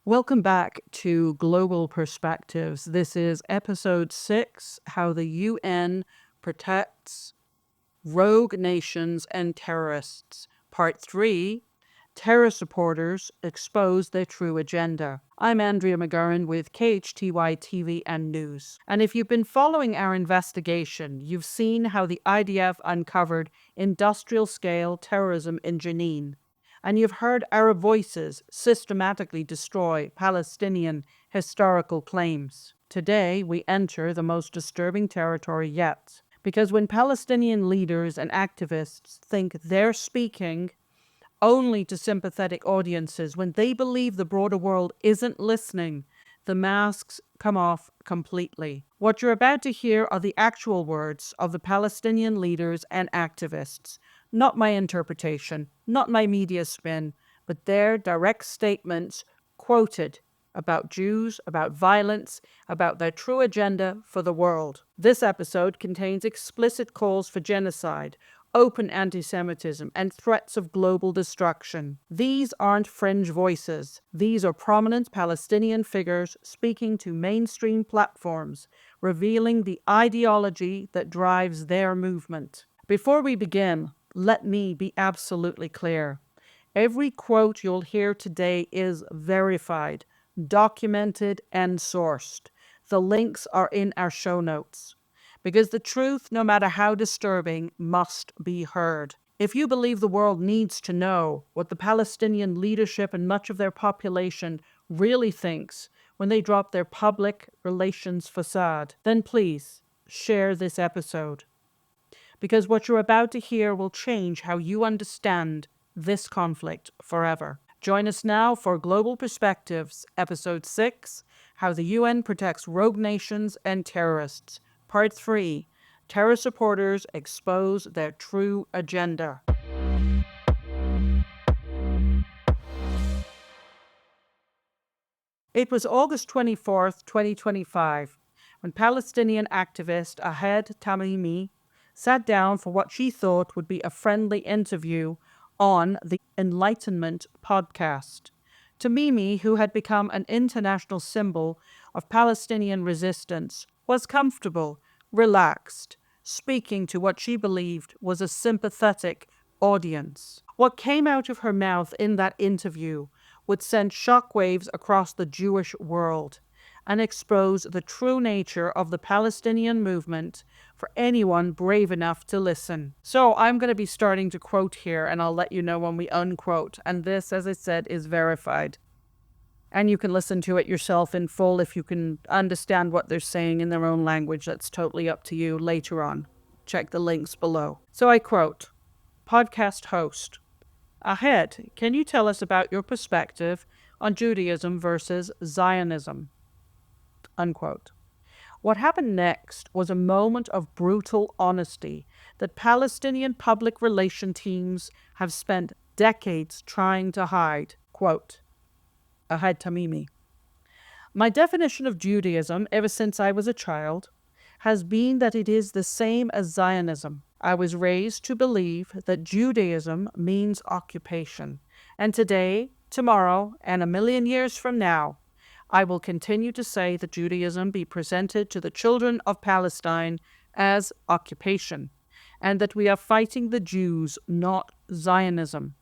Welcome back to Global Perspectives. This is episode 6, How the UN Protects Rogue Nations and Terrorists. Part 3, Terror Supporters Expose Their True Agenda. I'm Andrea McGurran with KHTY TV and News. And if you've been following our investigation, you've seen how the IDF uncovered industrial-scale terrorism in Jenin. And you've heard Arab voices systematically destroy Palestinian historical claims. Today, we enter the most disturbing territory yet. Because when Palestinian leaders and activists think they're speaking only to sympathetic audiences, when they believe the broader world isn't listening, the masks come off completely. What you're about to hear are the actual words of the Palestinian leaders and activists, not my interpretation, not my media spin, but their direct statements quoted about Jews, about violence, about their true agenda for the world. This episode contains explicit calls for genocide, open anti-Semitism, and threats of global destruction. These aren't fringe voices. These are prominent Palestinian figures speaking to mainstream platforms, revealing the ideology that drives their movement. Before we begin, let me be absolutely clear. Every quote you'll hear today is verified, documented, and sourced. The links are in our show notes. Because the truth, no matter how disturbing, must be heard. If you believe the world needs to know what the Palestinian leadership and much of their population really thinks when they drop their public relations facade, then please share this episode. Because what you're about to hear will change how you understand this conflict forever. Join us now for Global Perspectives, Episode 6, How the UN Protects Rogue Nations and Terrorists. Part 3, Terror Supporters Expose Their True Agenda. It was August 24th, 2025, when Palestinian activist Ahed Tamimi sat down for what she thought would be a friendly interview on the Enlightenment podcast. Tamimi, who had become an international symbol of Palestinian resistance, was comfortable, relaxed, speaking to what she believed was a sympathetic audience. What came out of her mouth in that interview would send shockwaves across the Jewish world and expose the true nature of the Palestinian movement for anyone brave enough to listen. So I'm going to be starting to quote here, and I'll let you know when we unquote. And this, as I said, is verified. And you can listen to it yourself in full if you can understand what they're saying in their own language. That's totally up to you later on. Check the links below. So I quote, podcast host, Ahed, can you tell us about your perspective on Judaism versus Zionism? Unquote. What happened next was a moment of brutal honesty that Palestinian public relation teams have spent decades trying to hide. Quote, Ahed Tamimi. My definition of Judaism ever since I was a child has been that it is the same as Zionism. I was raised to believe that Judaism means occupation, and today, tomorrow, and a million years from now, I will continue to say that Judaism be presented to the children of Palestine as occupation, and that we are fighting the Jews, not Zionism.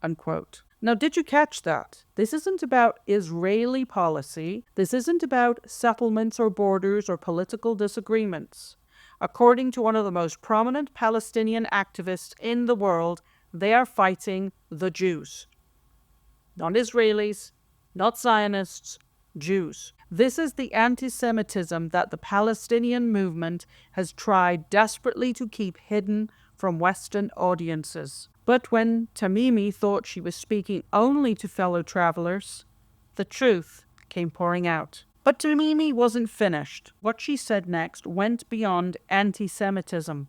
Unquote. Now, did you catch that? This isn't about Israeli policy. This isn't about settlements or borders or political disagreements. According to one of the most prominent Palestinian activists in the world, they are fighting the Jews. Not Israelis, not Zionists, Jews. This is the anti-Semitism that the Palestinian movement has tried desperately to keep hidden from Western audiences. But when Tamimi thought she was speaking only to fellow travelers, the truth came pouring out. But Tamimi wasn't finished. What she said next went beyond anti-Semitism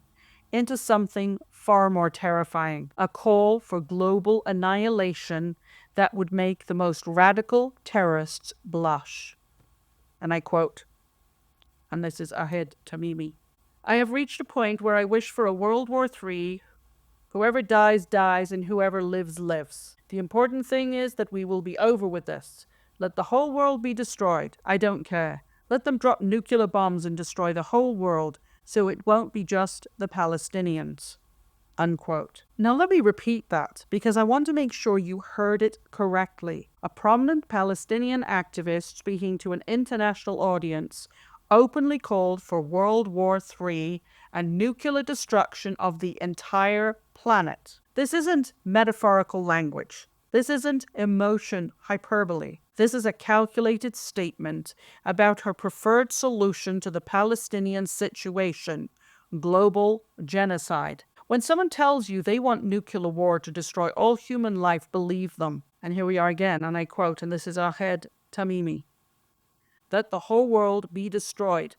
into something far more terrifying, a call for global annihilation that would make the most radical terrorists blush. And I quote, and this is Ahed Tamimi, I have reached a point where I wish for a World War III. Whoever dies, dies, and whoever lives, lives. The important thing is that we will be over with this. Let the whole world be destroyed. I don't care. Let them drop nuclear bombs and destroy the whole world, so it won't be just the Palestinians." Unquote. Now let me repeat that because I want to make sure you heard it correctly. A prominent Palestinian activist speaking to an international audience openly called for World War III and nuclear destruction of the entire planet. This isn't metaphorical language. This isn't emotion hyperbole. This is a calculated statement about her preferred solution to the Palestinian situation: global genocide. When someone tells you they want nuclear war to destroy all human life, believe them. And here we are again, and I quote, and this is Ahed Tamimi: "Let the whole world be destroyed.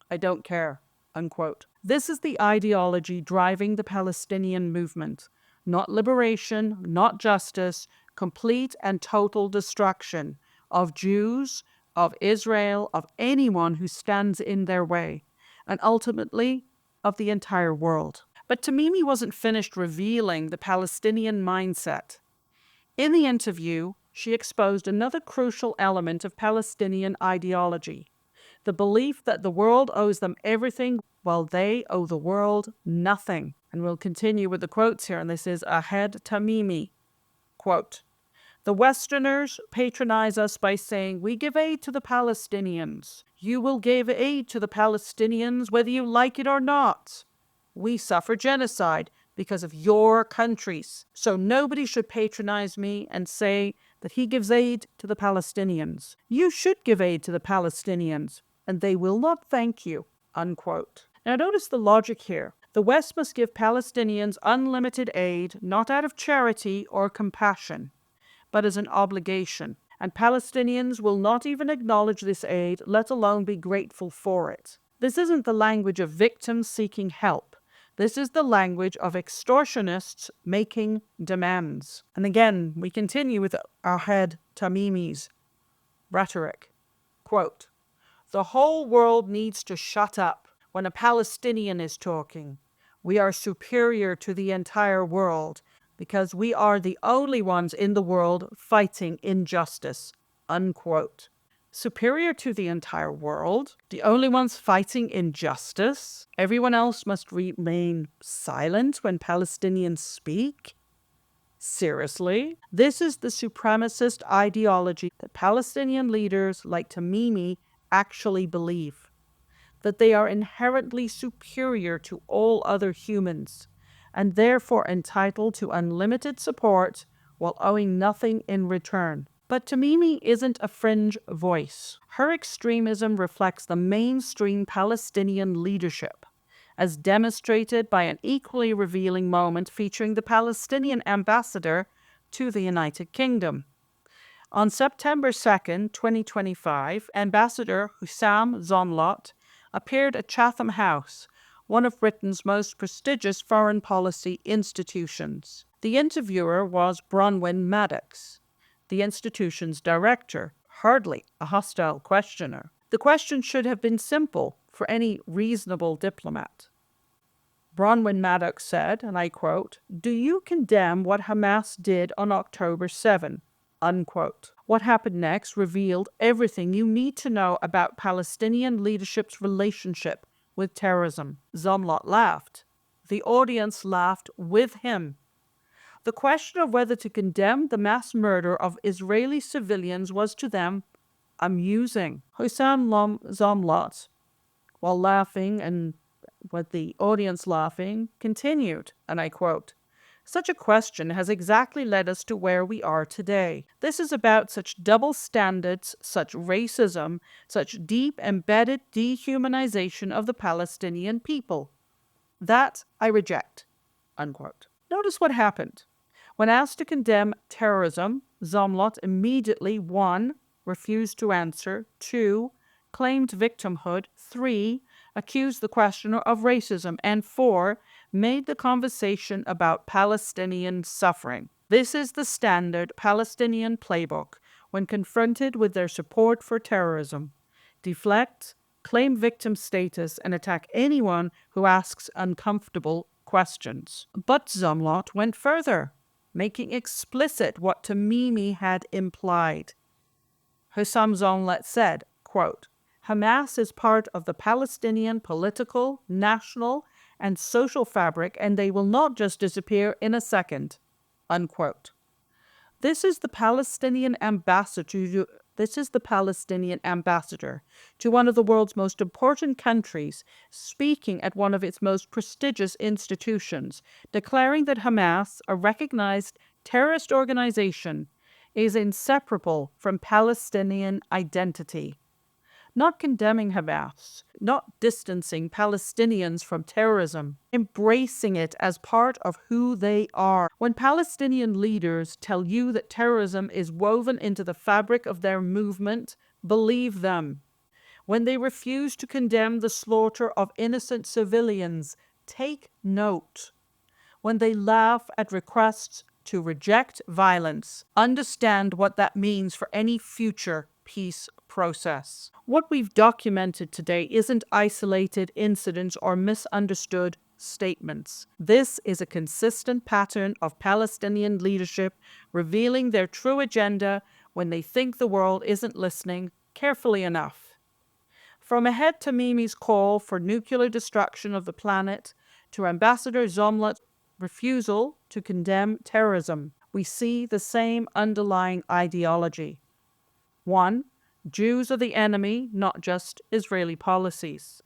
I don't care." Unquote. This is the ideology driving the Palestinian movement. Not liberation, not justice, complete and total destruction of Jews, of Israel, of anyone who stands in their way, and ultimately of the entire world. But Tamimi wasn't finished revealing the Palestinian mindset. In the interview, she exposed another crucial element of Palestinian ideology: the belief that the world owes them everything while they owe the world nothing. And we'll continue with the quotes here, and this is Ahed Tamimi. Quote, "The Westerners patronize us by saying we give aid to the Palestinians. You will give aid to the Palestinians whether you like it or not. We suffer genocide because of your countries. So nobody should patronize me and say that he gives aid to the Palestinians. You should give aid to the Palestinians, and they will not thank you." Unquote. Now notice the logic here. The West must give Palestinians unlimited aid, not out of charity or compassion, but as an obligation. And Palestinians will not even acknowledge this aid, let alone be grateful for it. This isn't the language of victims seeking help. This is the language of extortionists making demands. And again, we continue with Ahed Tamimi's rhetoric. Quote, "The whole world needs to shut up when a Palestinian is talking. We are superior to the entire world because we are the only ones in the world fighting injustice." Unquote. Superior to the entire world, the only ones fighting injustice, everyone else must remain silent when Palestinians speak? Seriously? This is the supremacist ideology that Palestinian leaders like Tamimi actually believe, that they are inherently superior to all other humans, and therefore entitled to unlimited support while owing nothing in return. But Tamimi isn't a fringe voice. Her extremism reflects the mainstream Palestinian leadership, as demonstrated by an equally revealing moment featuring the Palestinian ambassador to the United Kingdom. On September 2nd, 2025, Ambassador Hussam Zomlot appeared at Chatham House, one of Britain's most prestigious foreign policy institutions. The interviewer was Bronwyn Maddox, the institution's director, hardly a hostile questioner. The question should have been simple for any reasonable diplomat. Bronwyn Maddox said, and I quote, "Do you condemn what Hamas did on October 7? Unquote. What happened next revealed everything you need to know about Palestinian leadership's relationship with terrorism. Zomlot laughed. The audience laughed with him. The question of whether to condemn the mass murder of Israeli civilians was to them amusing. Hussam Zomlot, while laughing and with the audience laughing, continued, and I quote, "Such a question has exactly led us to where we are today. This is about such double standards, such racism, such deep embedded dehumanization of the Palestinian people. That I reject." Unquote. Notice what happened. When asked to condemn terrorism, Zomlot immediately 1. refused to answer, 2. claimed victimhood, 3. accused the questioner of racism, and 4. made the conversation about Palestinian suffering. This is the standard Palestinian playbook when confronted with their support for terrorism. Deflect, claim victim status, and attack anyone who asks uncomfortable questions. But Zomlot went further, making explicit what Tamimi had implied. Hussam Zonlet said, quote, Hamas is part of the Palestinian political, national, and social fabric, and they will not just disappear in a second, unquote. This is the Palestinian ambassador. This is the Palestinian ambassador to one of the world's most important countries, speaking at one of its most prestigious institutions, declaring that Hamas, a recognized terrorist organization, is inseparable from Palestinian identity. Not condemning Hamas, not distancing Palestinians from terrorism, embracing it as part of who they are. When Palestinian leaders tell you that terrorism is woven into the fabric of their movement, believe them. When they refuse to condemn the slaughter of innocent civilians, take note. When they laugh at requests to reject violence, understand what that means for any future peace process. What we've documented today isn't isolated incidents or misunderstood statements. This is a consistent pattern of Palestinian leadership revealing their true agenda when they think the world isn't listening carefully enough. From Ahed Tamimi's call for nuclear destruction of the planet to Ambassador Zomlet's refusal to condemn terrorism, we see the same underlying ideology. 1. Jews are the enemy, not just Israeli policies.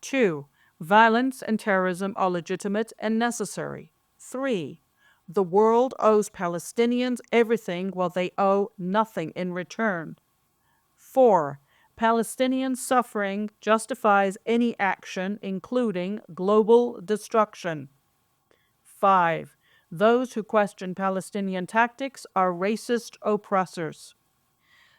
2. Violence and terrorism are legitimate and necessary. 3. The world owes Palestinians everything while they owe nothing in return. 4. Palestinian suffering justifies any action, including global destruction. 5. Those who question Palestinian tactics are racist oppressors.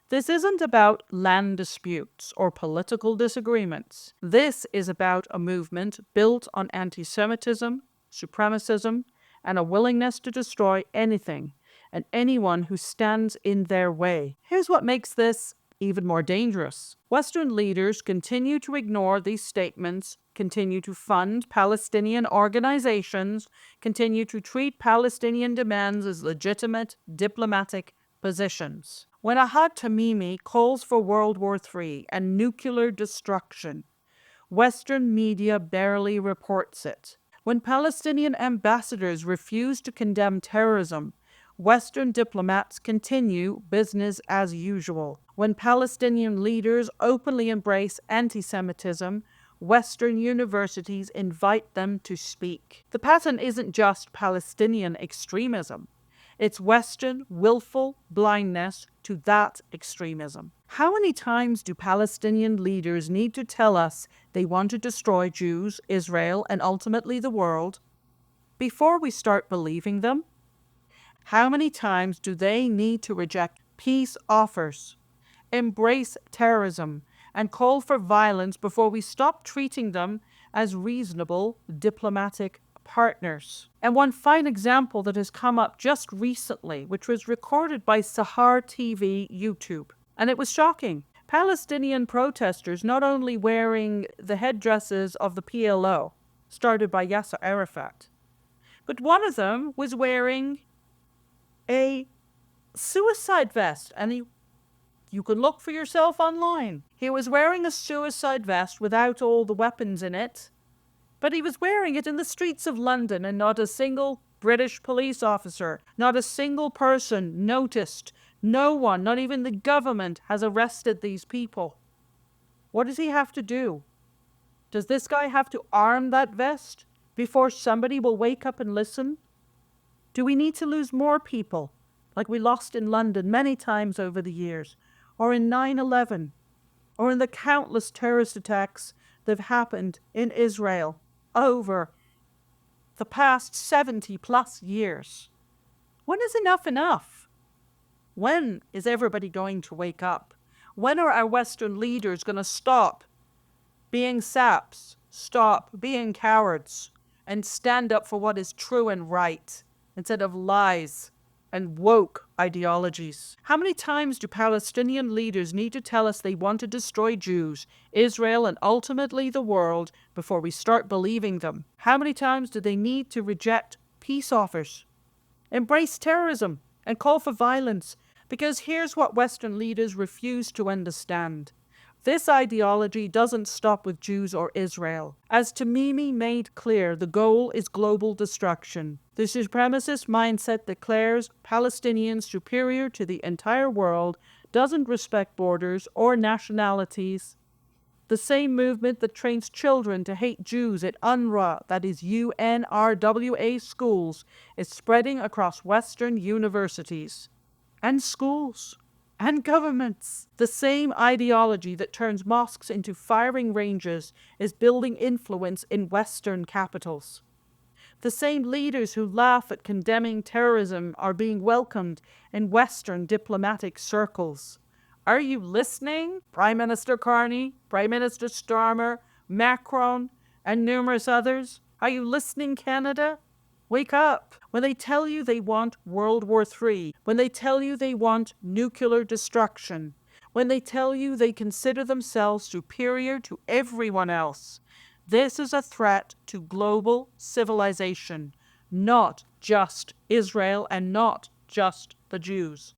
This isn't about land disputes or political disagreements. This is about a movement built on anti-Semitism, supremacism, and a willingness to destroy anything and anyone who stands in their way. Here's what makes this even more dangerous. Western leaders continue to ignore these statements, continue to fund Palestinian organizations, continue to treat Palestinian demands as legitimate diplomatic positions. When Ahed Tamimi calls for World War III and nuclear destruction, Western media barely reports it. When Palestinian ambassadors refuse to condemn terrorism, Western diplomats continue business as usual. When Palestinian leaders openly embrace anti-Semitism, Western universities invite them to speak. The pattern isn't just Palestinian extremism. It's Western willful blindness to that extremism. How many times do Palestinian leaders need to tell us they want to destroy Jews, Israel, and ultimately the world before we start believing them? How many times do they need to reject peace offers, embrace terrorism, and call for violence before we stop treating them as reasonable diplomatic partners? And one fine example that has come up just recently, which was recorded by KHTY TV YouTube, and it was shocking. Palestinian protesters not only wearing the headdresses of the PLO, started by Yasser Arafat, but one of them was wearing a suicide vest, and you can look for yourself online. He was wearing a suicide vest without all the weapons in it, but he was wearing it in the streets of London, and not a single British police officer, not a single person noticed. No one, not even the government, has arrested these people. What does he have to do? Does this guy have to arm that vest before somebody will wake up and listen? Do we need to lose more people, like we lost in London many times over the years, or in 9/11, or in the countless terrorist attacks that have happened in Israel over the past 70 plus years? When is enough enough? When is everybody going to wake up? When are our Western leaders going to stop being saps, stop being cowards, and stand up for what is true and right, instead of lies and woke ideologies? How many times do Palestinian leaders need to tell us they want to destroy Jews, Israel, and ultimately the world before we start believing them? How many times do they need to reject peace offers, embrace terrorism, and call for violence Because here's what Western leaders refuse to understand. This ideology doesn't stop with Jews or Israel. As Tamimi made clear, the goal is global destruction. The supremacist mindset declares Palestinians superior to the entire world, doesn't respect borders or nationalities. The same movement that trains children to hate Jews at UNRWA, that is UNRWA schools, is spreading across Western universities and schools and governments. The same ideology that turns mosques into firing ranges is building influence in Western capitals. The same leaders who laugh at condemning terrorism are being welcomed in Western diplomatic circles. Are you listening? Prime Minister Carney, Prime Minister Starmer, Macron, and numerous others? Are you listening, Canada? Wake up. When they tell you they want World War III, when they tell you they want nuclear destruction, when they tell you they consider themselves superior to everyone else, this is a threat to global civilization, not just Israel and not just the Jews.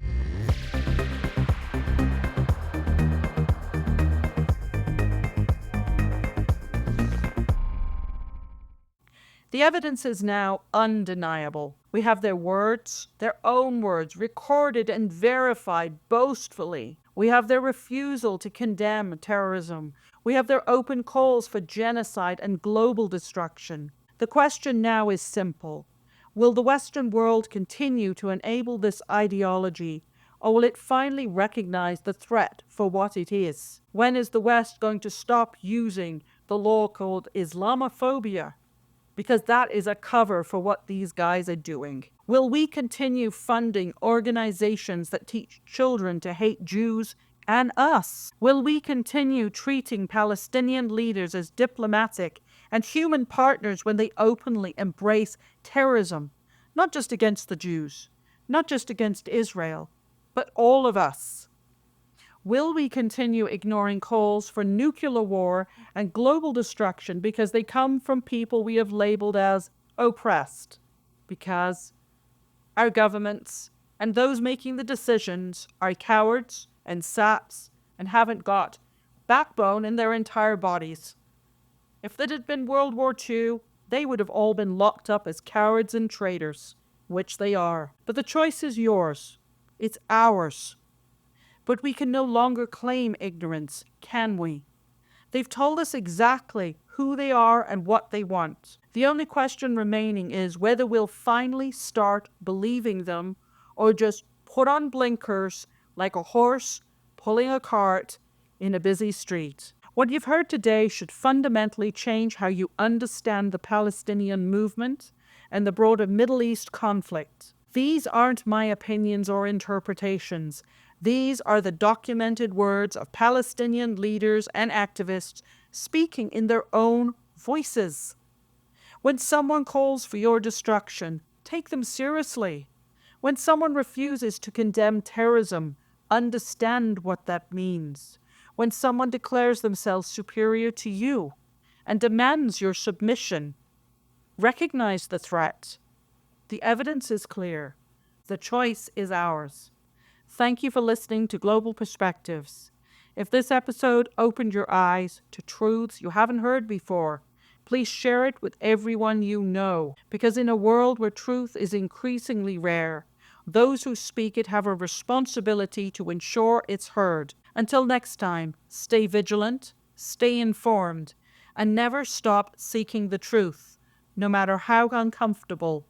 The evidence is now undeniable. We have their words, their own words, recorded and verified boastfully. We have their refusal to condemn terrorism. We have their open calls for genocide and global destruction. The question now is simple. Will the Western world continue to enable this ideology, or will it finally recognize the threat for what it is? When is the West going to stop using the law called Islamophobia? Because that is a cover for what these guys are doing. Will we continue funding organizations that teach children to hate Jews and us? Will we continue treating Palestinian leaders as diplomatic and human partners when they openly embrace terrorism, not just against the Jews, not just against Israel, but all of us? Will we continue ignoring calls for nuclear war and global destruction because they come from people we have labeled as oppressed? Because our governments and those making the decisions are cowards and saps and haven't got backbone in their entire bodies. If it had been World War II, they would have all been locked up as cowards and traitors, which they are. But the choice is yours. It's ours. But we can no longer claim ignorance, can we? They've told us exactly who they are and what they want. The only question remaining is whether we'll finally start believing them or just put on blinkers like a horse pulling a cart in a busy street. What you've heard today should fundamentally change how you understand the Palestinian movement and the broader Middle East conflict. These aren't my opinions or interpretations. These are the documented words of Palestinian leaders and activists speaking in their own voices. When someone calls for your destruction, take them seriously. When someone refuses to condemn terrorism, understand what that means. When someone declares themselves superior to you and demands your submission, recognize the threat. The evidence is clear. The choice is ours. Thank you for listening to Global Perspectives. If this episode opened your eyes to truths you haven't heard before, please share it with everyone you know, because in a world where truth is increasingly rare, those who speak it have a responsibility to ensure it's heard. Until next time, stay vigilant, stay informed, and never stop seeking the truth, no matter how uncomfortable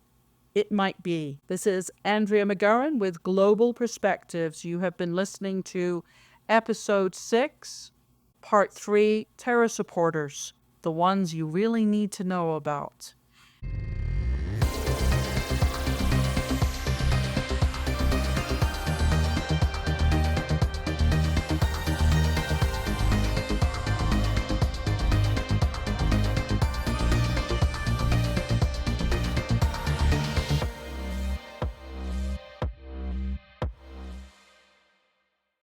it might be. This is Andrea McGurran with Global Perspectives. You have been listening to Episode 6, Part 3, Terror Supporters, the ones you really need to know about.